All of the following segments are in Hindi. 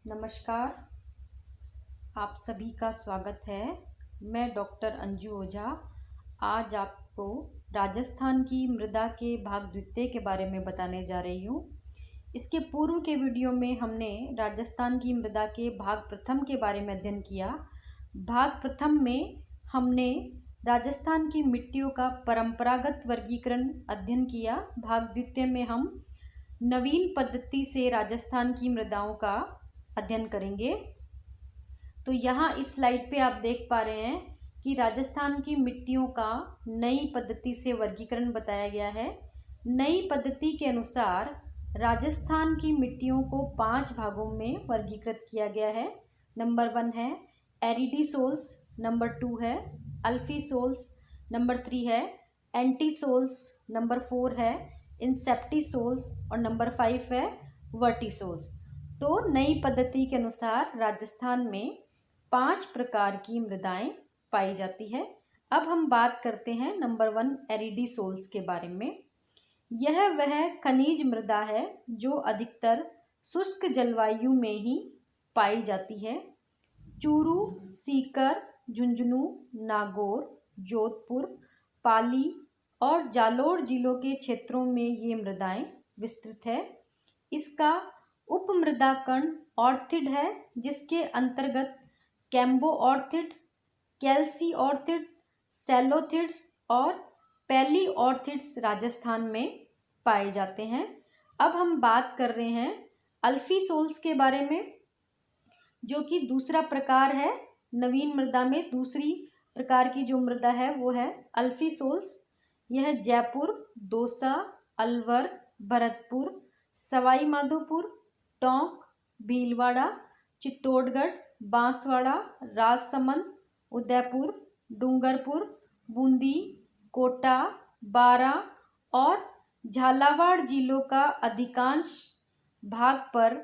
नमस्कार, आप सभी का स्वागत है। मैं डॉक्टर अंजू ओझा आज आपको राजस्थान की मृदा के भाग द्वितीय के बारे में बताने जा रही हूँ। इसके पूर्व के वीडियो में हमने राजस्थान की मृदा के भाग प्रथम के बारे में अध्ययन किया। भाग प्रथम में हमने राजस्थान की मिट्टियों का परंपरागत वर्गीकरण अध्ययन किया। भाग द्वितीय में हम नवीन पद्धति से राजस्थान की मृदाओं का अध्ययन करेंगे। तो यहाँ इस स्लाइड पे आप देख पा रहे हैं कि राजस्थान की मिट्टियों का नई पद्धति से वर्गीकरण बताया गया है। नई पद्धति के अनुसार राजस्थान की मिट्टियों को 5 भागों में वर्गीकृत किया गया है। नंबर 1 है एरिडी सोल्स, नंबर 2 है अल्फी सोल्स, नंबर 3 है एंटी सोल्स, नंबर 4 है इंसेप्टी सोल्स और नंबर 5 है वर्टी सोल्स। तो नई पद्धति के अनुसार राजस्थान में 5 प्रकार की मृदाएं पाई जाती है। अब हम बात करते हैं नंबर 1 एरिडी सोल्स के बारे में। यह वह खनिज मृदा है जो अधिकतर शुष्क जलवायु में ही पाई जाती है। चूरू, सीकर, झुंझुनू, नागौर, जोधपुर, पाली और जालोर जिलों के क्षेत्रों में ये मृदाएं विस्तृत है। इसका उपमृदा कण ऑर्थिड है, जिसके अंतर्गत कैम्बो ऑर्थिड, कैल्सी ऑर्थिड, सेलोथिड्स और पैली ऑर्थिड्स राजस्थान में पाए जाते हैं। अब हम बात कर रहे हैं अल्फी सोल्स के बारे में, जो कि दूसरा प्रकार है। नवीन मृदा में दूसरी प्रकार की जो मृदा है वो है अल्फी सोल्स। यह जयपुर, दौसा, अलवर, भरतपुर, सवाई माधोपुर, टोंक, भीलवाड़ा, चित्तौड़गढ़, बांसवाड़ा, राजसमंद, उदयपुर, डूंगरपुर, बूंदी, कोटा, बारा और झालावाड़ जिलों का अधिकांश भाग पर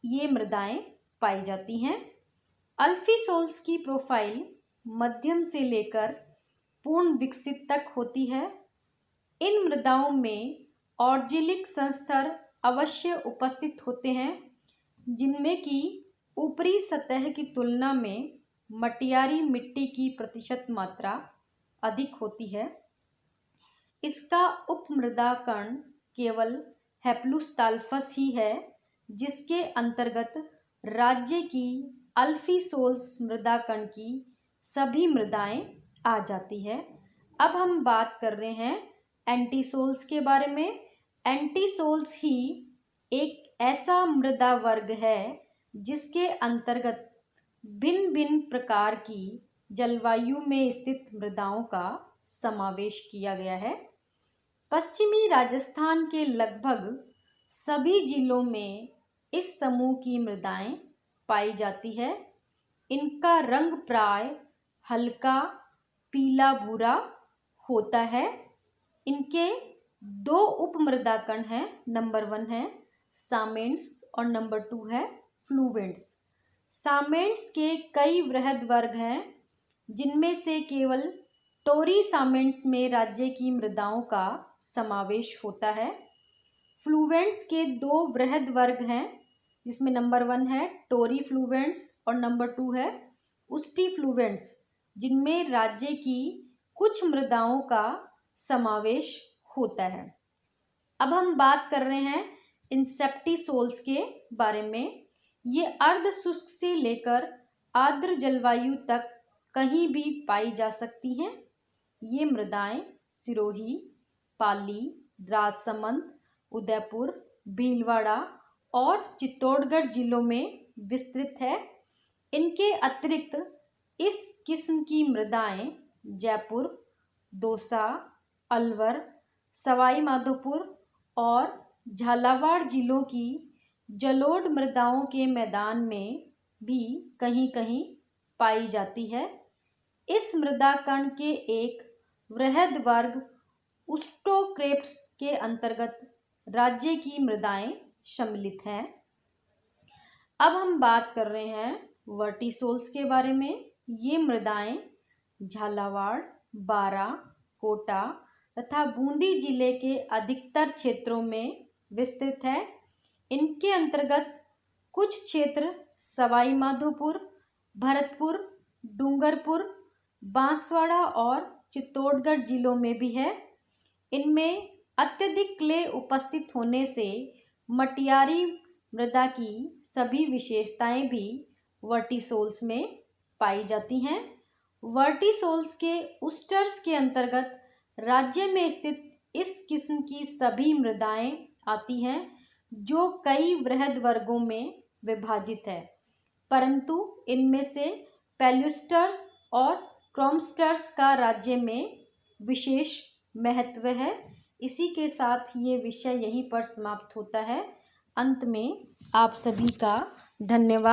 ये मृदाएं पाई जाती हैं। अल्फी सोल्स की प्रोफाइल मध्यम से लेकर पूर्ण विकसित तक होती है। इन मृदाओं में ऑर्जेलिक संस्तर अवश्य उपस्थित होते हैं, जिनमें कि ऊपरी सतह की तुलना में मटियारी मिट्टी की प्रतिशत मात्रा अधिक होती है। इसका उपमृदा कण केवल हेप्लुस्टाल्फस ही है, जिसके अंतर्गत राज्य की अल्फी सोल्स मृदा कण की सभी मृदाएं आ जाती है। अब हम बात कर रहे हैं एंटी सोल्स के बारे में। एंटी सोल्स ही एक ऐसा मृदा वर्ग है जिसके अंतर्गत भिन्न भिन्न प्रकार की जलवायु में स्थित मृदाओं का समावेश किया गया है। पश्चिमी राजस्थान के लगभग सभी जिलों में इस समूह की मृदाएं पाई जाती है। इनका रंग प्राय हल्का पीला भूरा होता है। इनके 2 उपमृदा कण हैं। नंबर 1 है सामेंट्स और नंबर 2 है फ्लूवेंट्स। सामेंट्स के कई वृहद वर्ग हैं, जिनमें से केवल टोरी सामेंट्स में राज्य की मृदाओं का समावेश होता है। फ्लूवेंट्स के 2 वृहद वर्ग हैं, जिसमें नंबर 1 है टोरी फ्लूवेंट्स और नंबर 2 है उस्टी फ्लूवेंट्स, जिनमें राज्य की कुछ मृदाओं का समावेश होता है। अब हम बात कर रहे हैं इंसेप्टी सोल्स के बारे में। ये अर्ध शुष्क से लेकर आर्द्र जलवायु तक कहीं भी पाई जा सकती हैं। ये मृदाएं सिरोही, पाली, राजसमंद, उदयपुर, भीलवाड़ा और चित्तौड़गढ़ जिलों में विस्तृत है। इनके अतिरिक्त इस किस्म की मृदाएं जयपुर, दौसा, अलवर, सवाई माधोपुर और झालावाड़ जिलों की जलोढ़ मृदाओं के मैदान में भी कहीं कहीं पाई जाती है। इस मृदा कण के एक वृहद वर्ग उस्टोक्रेप्स के अंतर्गत राज्य की मृदाएं सम्मिलित हैं। अब हम बात कर रहे हैं वर्टिसोल्स के बारे में। ये मृदाएं झालावाड़, बारा, कोटा तथा बूंदी जिले के अधिकतर क्षेत्रों में विस्तृत है। इनके अंतर्गत कुछ क्षेत्र सवाई माधोपुर, भरतपुर, डूंगरपुर, बांसवाड़ा और चित्तौड़गढ़ जिलों में भी है। इनमें अत्यधिक क्ले उपस्थित होने से मटियारी मृदा की सभी विशेषताएं भी वर्टिसोल्स में पाई जाती हैं। वर्टिसोल्स के ऊस्टर्स के अंतर्गत राज्य में स्थित इस किस्म की सभी मृदाएं आती हैं जो कई वृहद वर्गों में विभाजित है, परंतु इनमें से पैल्यूस्टर्स और क्रोमस्टर्स का राज्य में विशेष महत्व है। इसी के साथ ये विषय यहीं पर समाप्त होता है। अंत में आप सभी का धन्यवाद।